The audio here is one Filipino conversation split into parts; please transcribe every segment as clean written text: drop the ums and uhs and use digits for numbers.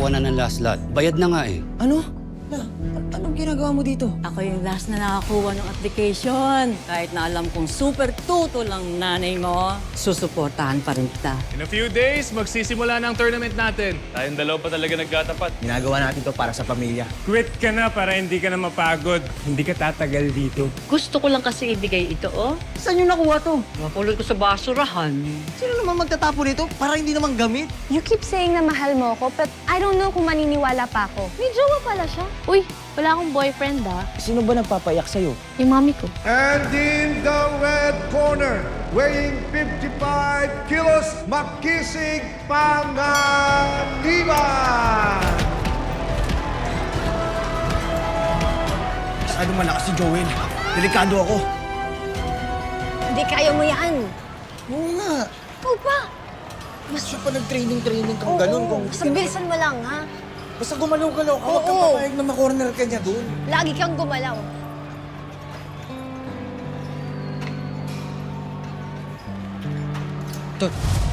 nakakuha na ng last lot. Bayad na nga eh. Ano? Anong ginagawa mo dito? Ako yung last na nakakuha ng application. Kahit na alam kong super tuto lang nanay mo, susuportahan pa rin kita. In a few days, magsisimula na ang tournament natin. Tayong dalawa pa talaga nagkatapat. Ginagawa natin to para sa pamilya. Quit ka na para hindi ka na mapagod. Hindi ka tatagal dito. Gusto ko lang kasi ibigay ito, oh. Saan yung nakuha to? Mapulot ko sa basurahan. Sino naman magtatapo nito para hindi naman gamit? You keep saying na mahal mo ako, but I don't know kung maniniwala pa ako. May jowa pala siya. Uy, wala akong boyfriend ah. Sino ba nagpapayak sa'yo? Yung mami ko. And in the red corner, weighing 55 kilos, Makisig Panganiban! Masyado malakas si Joel. Delikado ako. Hindi kaya mo yan. Oo nga. Ikaw pa. Mas siya pa nag-training kang ganun. Kung Basta bilisan mo lang, ha? Basta gumalaw-galaw ka, huwag kang Oo. papayag na makorner ka niya doon. Lagi kang gumalaw.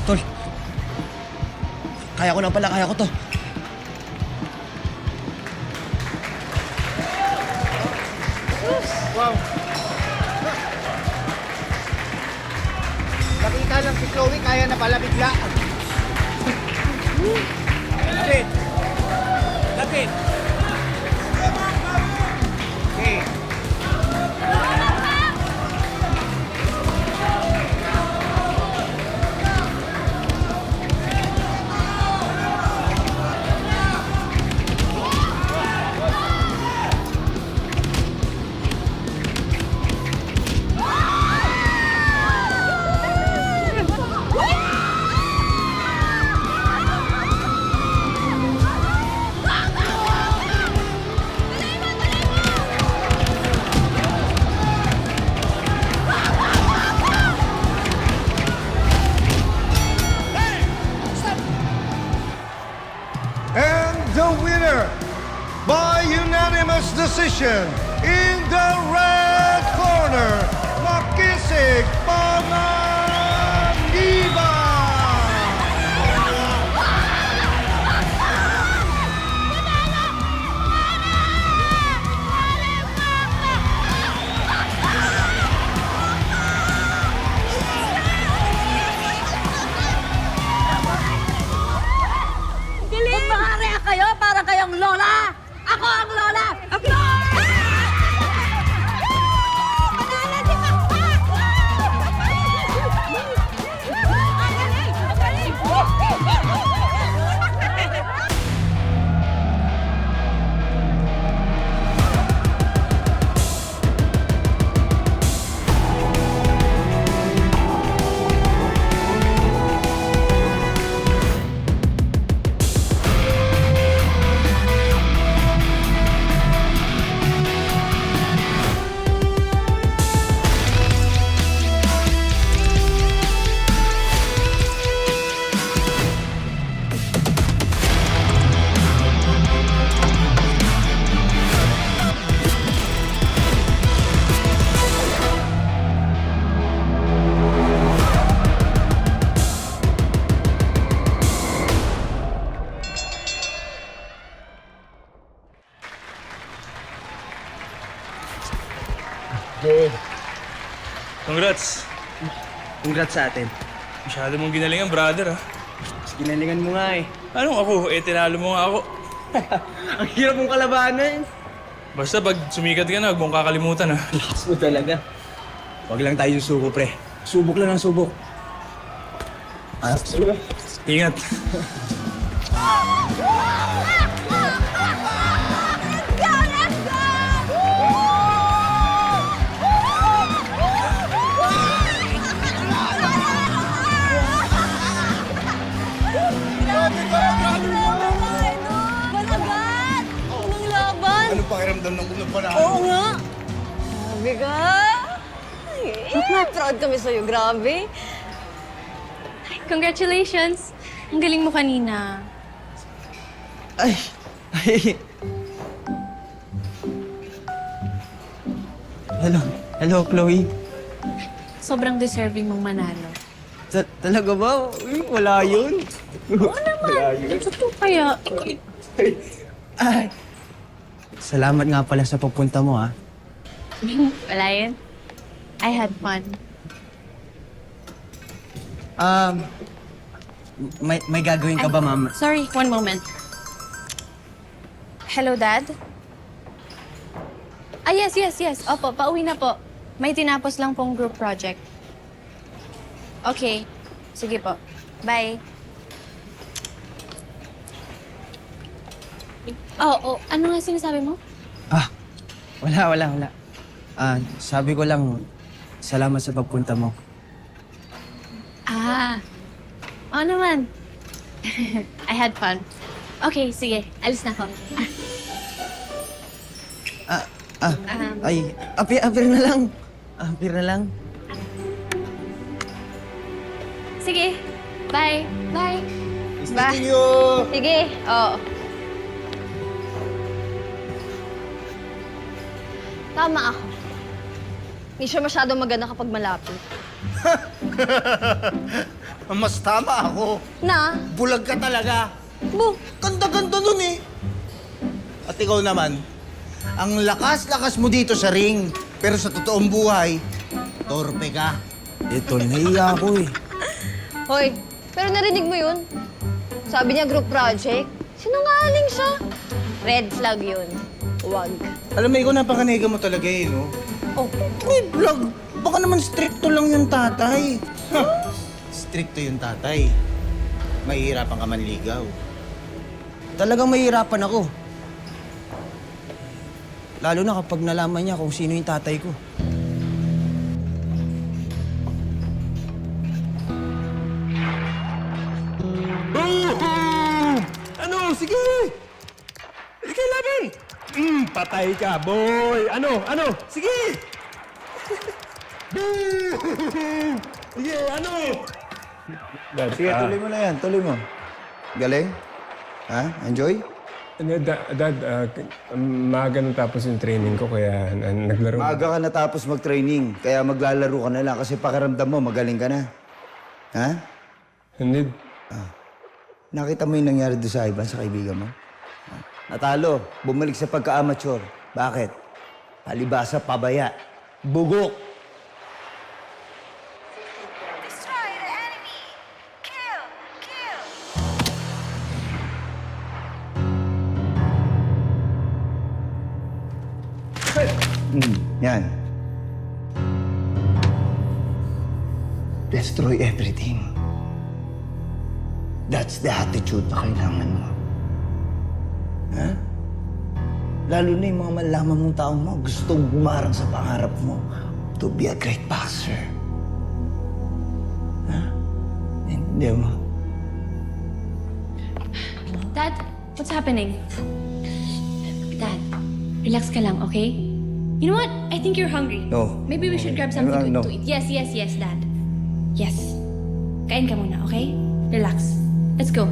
Tol. Kaya ko na pala, kaya ko to. Nakita lang si Chloe, kaya na pala bigla. Lapit! Lapit! Okay. And the winner by unanimous decision in the red corner, Makisig Panganiban! Magpareha kayo para kayong lola! Ako ang lola! Ang lola! Panalo si Pakpak! Ang galing! Ang galing! Congrats. Congrats sa atin. Masyado mong ginalingan, brother, ha? Ginalingan mo nga eh. Anong ako? Tinalo mo nga ako. Ang hirap mong kalabanan. Basta pag sumikat ka na, huwag mong kakalimutan, ha? Lakas mo talaga. Huwag lang tayo susuko, pre. Subok lang ang subok. Ingat. Balagat! Unang laban! Ano pakiramdam ng unang panalo? Oo nga! Grabe ka! Proud kami sa'yo, grabe. Congratulations! Ang galing mo kanina. Ay! Hello. Hello, Chloe. Sobrang deserving mong manalo. Talaga ba? Uy, wala yun. Oo naman. Totoo kaya. Ay! Salamat nga pala sa pagpunta mo, ha? Wala yun. I had fun. May gagawin ka ba, ma'am? Sorry, one moment. Hello, Dad? Ah, yes. Opo, pauwi na po. May tinapos lang pong group project. Okay. Sige po. Bye. Oh, ano nga sinasabi mo? Wala. Sabi ko lang, salamat sa pagpunta mo. Oo naman. I had fun. Okay, sige. Alis na ako. Apir na lang. Apir na lang. Sige. Bye. Bye. Meeting you! Sige. Oo. Tama ako. Hindi siya masyadong maganda kapag malapit. Mas tama ako. Na? Bulag ka talaga. Bu! Ganda-ganda nun eh. At ikaw naman, ang lakas-lakas mo dito sa ring. Pero sa totoong buhay, torpe ka. Tol, nahiya ako eh. Hoy, pero narinig mo yun? Sabi niya group project. Sinungaling siya. Red flag yun. Huwag. Alam mo, ikaw napakanega mo talaga eh, no? Oh, May vlog. Baka naman stricto lang yung tatay. Stricto yung tatay. Mahihirapan ka manligaw. Talagang mahihirapan ako. Lalo na kapag nalaman niya kung sino yung tatay ko. Ano? Sige! Sige, laban! Patay ka, boy! Ano? Sige! Sige, ano? Dad, Sige, tuloy mo na yan. Tuloy mo. Galing? Ha? Enjoy? Dad, maaga natapos yung training ko kaya naglaro. Maaga ka natapos mag-training, kaya maglalaro ka na lang kasi pakiramdam mo, magaling ka na. Ha? Hindi. Nakita mo yung nangyari doon sa Ivan, sa kaibigan mo? Natalo, bumalik sa pagka-amateur. Bakit? Palibasa, pabaya. Bugok. Destroy the enemy! Kill! Yan. Destroy everything. That's the attitude na kailangan mo. Ha? Lalo na yung mga malaman mong taong mo, gustong bumarang sa pangarap mo to be a great boxer. Ha? Hindi mo. Dad, what's happening? Dad, relax ka lang, okay? You know what? I think you're hungry. No. Maybe we should grab something No. quick to eat. Yes, Dad. Yes. Kain ka muna, okay? Relax. Let's go.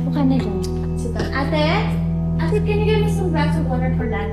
Mukha na dyan. Sit down. Ate, can you give me some glass of water for Dad?